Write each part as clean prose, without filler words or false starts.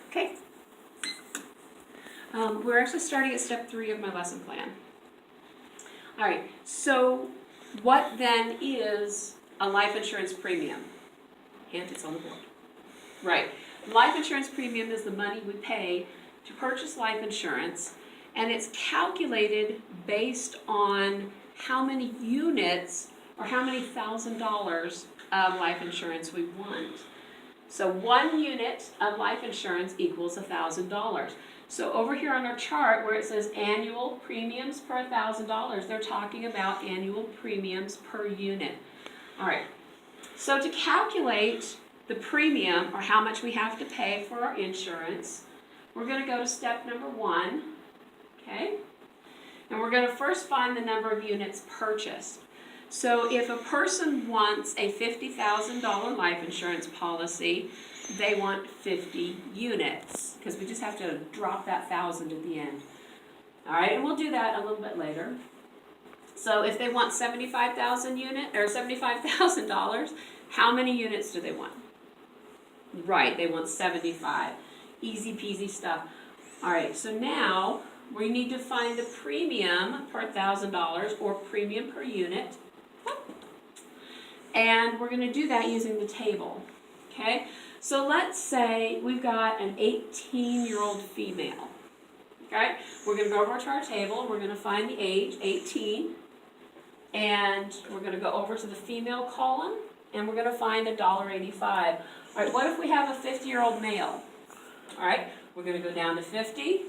Okay. We're actually starting at step 3 of my lesson plan. All right, so what then is a life insurance premium? And it's on the board. Right. Life insurance premium is the money we pay to purchase life insurance, and it's calculated based on how many units or how many $1,000 of life insurance we want. So 1 unit of life insurance equals $1,000. So over here on our chart where it says annual premiums per $1,000, they're talking about annual premiums per unit. All right, so to calculate the premium, or how much we have to pay for our insurance, we're going to go to step number 1, okay? And we're going to first find the number of units purchased. So if a person wants a $50,000 life insurance policy, they want 50 units, because we just have to drop that 1,000 at the end. All right, and we'll do that a little bit later. So if they want $75,000, how many units do they want? Right, they want 75. Easy peasy stuff. All right, so now we need to find the premium per $1,000 or premium per unit. And we're going to do that using the table. Okay, so let's say we've got an 18-year-old female. Okay, we're going to go over to our table. We're going to find the age, 18. And we're going to go over to the female column, and we're going to find $1.85. All right, what if we have a 50-year-old male? All right, we're going to go down to 50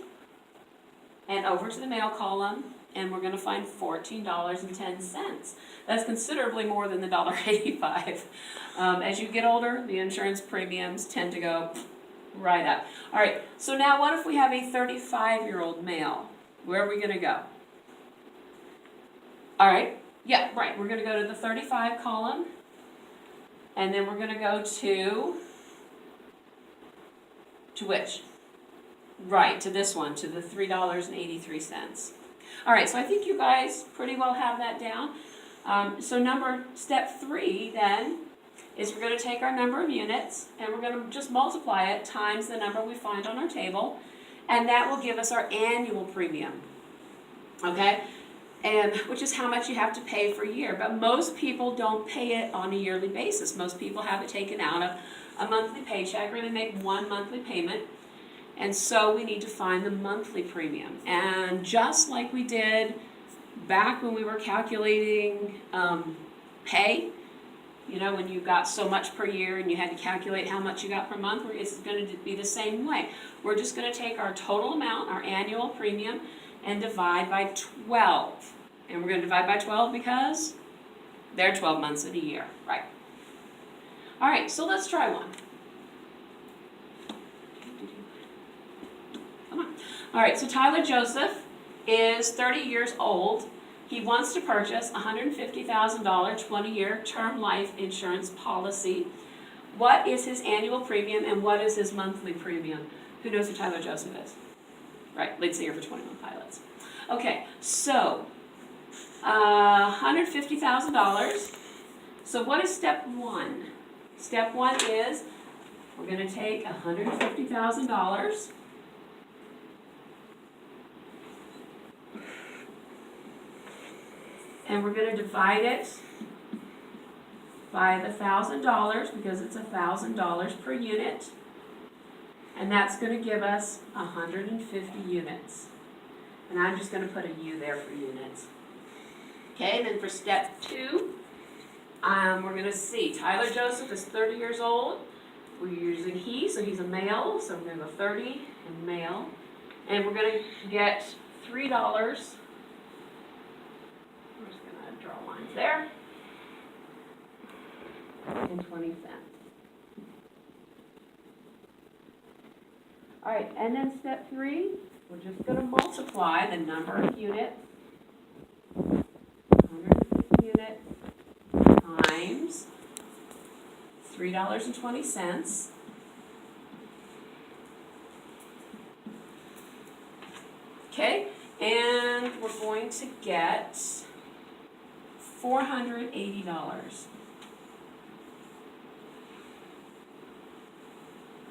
and over to the male column, and we're going to find $14.10. That's considerably more than the $1.85. As you get older, the insurance premiums tend to go right up. All right, so now what if we have a 35-year-old male? Where are we going to go? All right, yeah, right. We're going to go to the 35 column, and then we're going to go to which? Right, to this one, to the $3.83. All right, so I think you guys pretty well have that down. So step 3 then is we're going to take our number of units, and we're going to just multiply it times the number we find on our table, and that will give us our annual premium. Okay? And which is how much you have to pay for a year. But most people don't pay it on a yearly basis. Most people have it taken out of a monthly paycheck, or they make one monthly payment. And so we need to find the monthly premium. And just like we did back when we were calculating pay, you know, when you got so much per year and you had to calculate how much you got per month, it's going to be the same way. We're just going to take our total amount, our annual premium, and divide by 12. And we're going to divide by 12 because there are 12 months in a year, right? All right, so let's try one. Come on. All right, so Tyler Joseph is 30 years old. He wants to purchase a $150,000 20-year term life insurance policy. What is his annual premium and what is his monthly premium? Who knows who Tyler Joseph is? Right, lead singer for 21 Pilots. Okay, so $150,000. So what is step 1? Step 1 is we're going to take $150,000 and we're going to divide it by the $1,000 because it's $1,000 per unit. And that's going to give us 150 units. And I'm just going to put a U there for units. Okay, and then for step 2, we're going to see Tyler Joseph is 30 years old. We're using he, so he's a male. So we're going to go 30 and male. And we're going to get $3. We're just going to draw lines there. And 20 cents. All right, and then step 3, we're just going to multiply the number of units, 150 units, times $3.20. Okay, and we're going to get $480.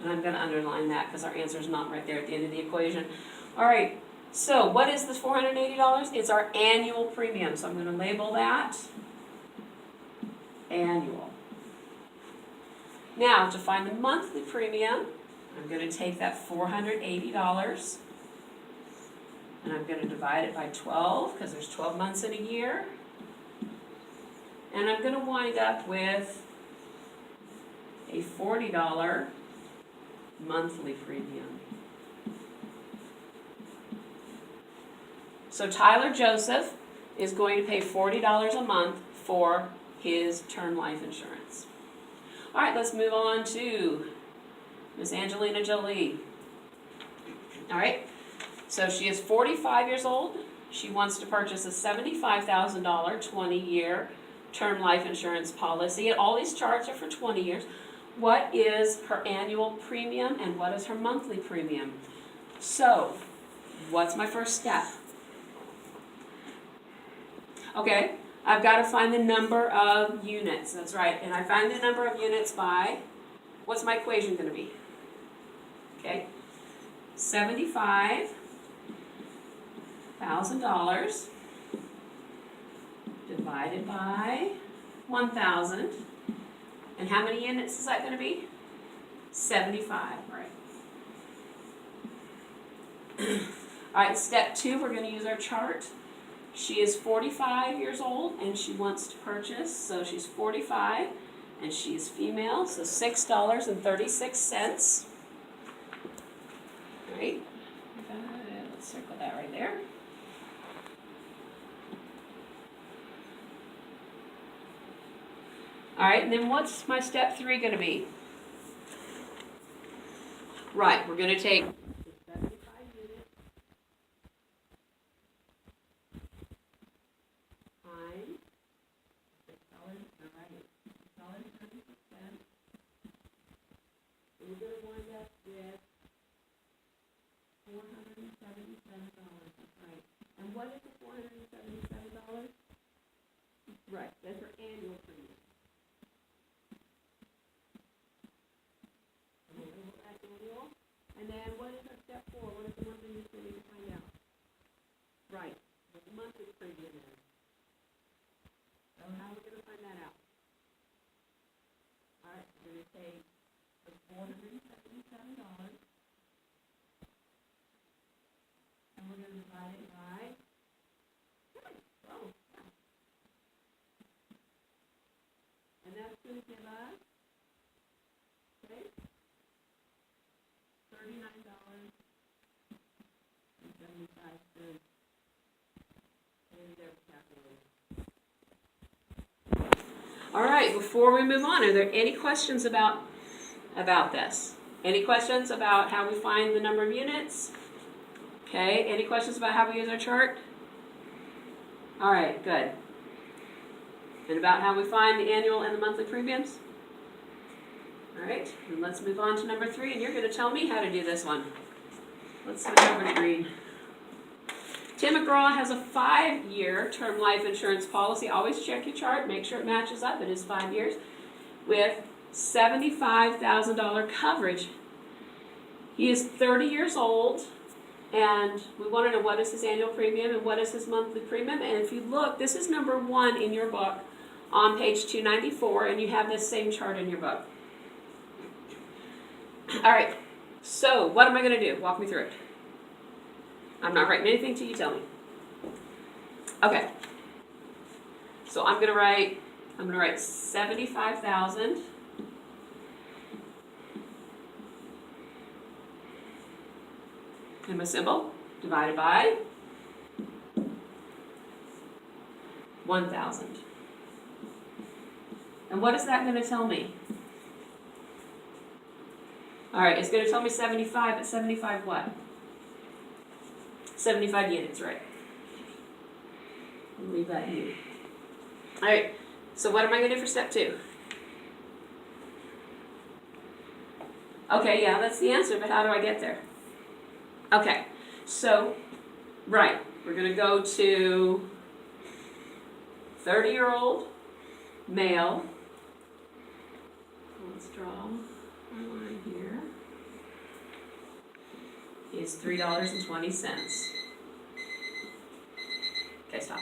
And I'm going to underline that because our answer is not right there at the end of the equation. All right, so what is this $480? It's our annual premium. So I'm going to label that annual. Now, to find the monthly premium, I'm going to take that $480 and I'm going to divide it by 12 because there's 12 months in a year. And I'm going to wind up with a $40 monthly premium. So Tyler Joseph is going to pay $40 a month for his term life insurance. All right, let's move on to Miss Angelina Jolie. All right, so she is 45 years old. She wants to purchase a $75,000 20-year term life insurance policy. And all these charts are for 20 years. What is her annual premium and what is her monthly premium? So, what's my first step? Okay, I've got to find the number of units. That's right. And I find the number of units by, what's my equation going to be? Okay, $75,000 divided by 1,000. And how many units is that going to be? 75, right. All right, step 2, we're going to use our chart. She is 45 years old and she wants to purchase, so she's 45 and she's female, so $6.36. All right, let's circle that right there. All right, and then what's my step 3 going to be? Right, we're going to take 75 units times $6.36. And we're going to wind up with $477. That's right. And what is the $477? Right, that's her annual premium. And then what is our step 4? What is the one thing you still need to find out? Right, what the monthly premium is. So how are we going to find that out? All right, we're going to take the $477 and we're going to divide it by 12. And that's going to give us, okay, $39.75. All right, before we move on, are there any questions about this? Any questions about how we find the number of units? Okay, any questions about how we use our chart? All right, good. And about how we find the annual and the monthly premiums? All right, and let's move on to number 3, and you're going to tell me how to do this one. Let's switch over to green. Tim McGraw has a 5-year term life insurance policy. Always check your chart, make sure it matches up. It is 5 years with $75,000 coverage. He is 30 years old, and we want to know what is his annual premium and what is his monthly premium. And if you look, this is number 1 in your book on page 294, and you have this same chart in your book. All right, so what am I going to do? Walk me through it. I'm not writing anything till you tell me. Okay, so I'm going to write 75,000 and my symbol divided by 1,000. And what is that going to tell me? All right, it's going to tell me 75, but 75 what? 75 units, right? I'll leave that here. All right, so what am I going to do for step 2? Okay, yeah, that's the answer, but how do I get there? Okay, so, right, we're going to go to 30-year-old male. Let's draw a line here. is $3.20. Okay, stop.